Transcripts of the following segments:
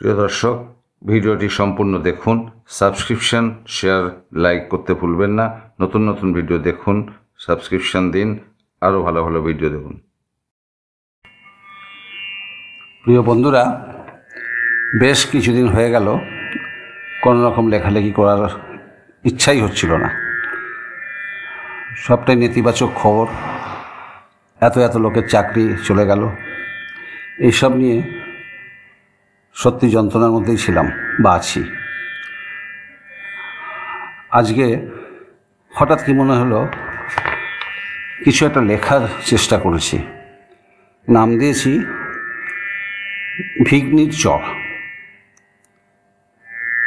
প্রিয় দর্শক, ভিডিওটি সম্পূর্ণ দেখুন। সাবস্ক্রিপশন, শেয়ার, লাইক করতে ভুলবেন না। নতুন নতুন ভিডিও দেখুন, সাবস্ক্রিপশন দিন, আরও ভালো ভালো ভিডিও দেখুন। প্রিয় বন্ধুরা, বেশ কিছুদিন হয়ে গেল কোনো রকম লেখালেখি করার ইচ্ছাই হচ্ছিল না। সবটাই নেতিবাচক খবর, এত লোকের চাকরি চলে গেল, এইসব নিয়ে সত্যি যন্ত্রণার মধ্যেই ছিলাম বা আছি। আজকে হঠাৎ কি মনে হলো কিছু একটা লেখার চেষ্টা করেছি। নাম দিয়েছি ভিগ্নির চর।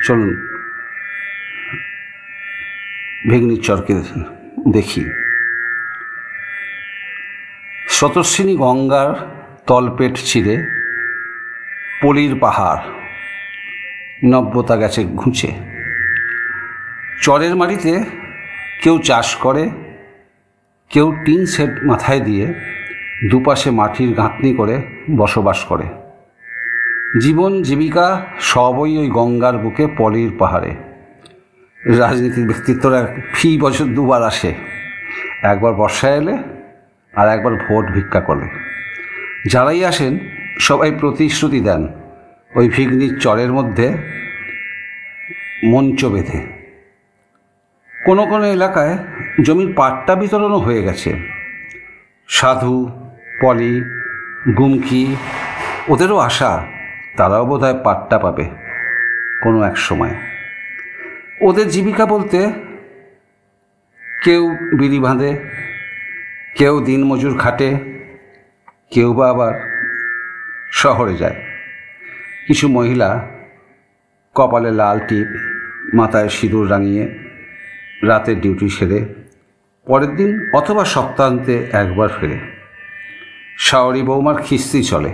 চলুন ভিগ্নির চরকে দেখি। স্রোতস্বিনী গঙ্গার তলপেট ছিঁড়ে পলির পাহাড়, নব্যতা গেছে ঘুঁচে। চরের মাটিতে কেউ চাষ করে, কেউ টিন সেট মাথায় দিয়ে দুপাশে মাটির গাঁথনি করে বসবাস করে। জীবন জীবিকা সবই ওই গঙ্গার বুকে পলির পাহাড়ে। রাজনীতির ব্যক্তিত্বরা ফি বছর দুবার আসে, একবার বর্ষায় এলে আর একবার ভোট ভিক্ষা করলে। যারাই আসেন সবাই প্রতিশ্রুতি দেন ওই ভিগ্নির চরের মধ্যে মঞ্চ বেঁধে। কোনো কোনো এলাকায় জমির পাট্টা বিতরণও হয়ে গেছে। সাধু, পলি, গুমকি, ওদেরও আশা তারাও বোধহয় পাট্টা পাবে কোনো এক সময়। ওদের জীবিকা বলতে কেউ বিড়ি বাঁধে, কেউ দিনমজুর খাটে, কেউ বা আবার শহরে যায়। কিছু মহিলা কপালে লাল টিপ, মাথায় সিঁদুর রাঙিয়ে রাতের ডিউটি সেরে পরের দিন অথবা সপ্তাহান্তে একবার ফেরে। শাওরি বৌমার খিস্তি চলে,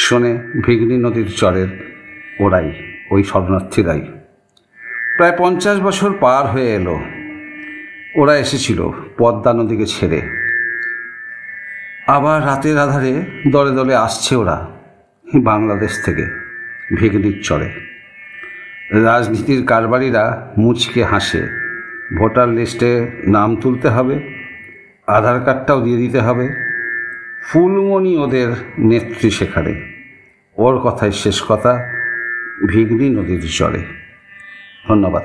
শোনে ভিগ্নি নদীর চরের ওরাই, ওই শরণার্থীরাই। প্রায় 50 বছর পার হয়ে এলো। ওরা এসেছিল পদ্মা নদীকে ছেড়ে। আবার রাতের আধারে দলে দলে আসছে ওরা বাংলাদেশ থেকে ভিগ্নির চরে। রাজনীতির কারবারিরা মুচকে হাসে। ভোটার লিস্টে নাম তুলতে হবে, আধার কার্ডটাও দিয়ে দিতে হবে। ফুলমণি ওদের নেত্রী সেখানে। ওর কথাই শেষ কথা ভিগ্নি নদীর চরে। ধন্যবাদ।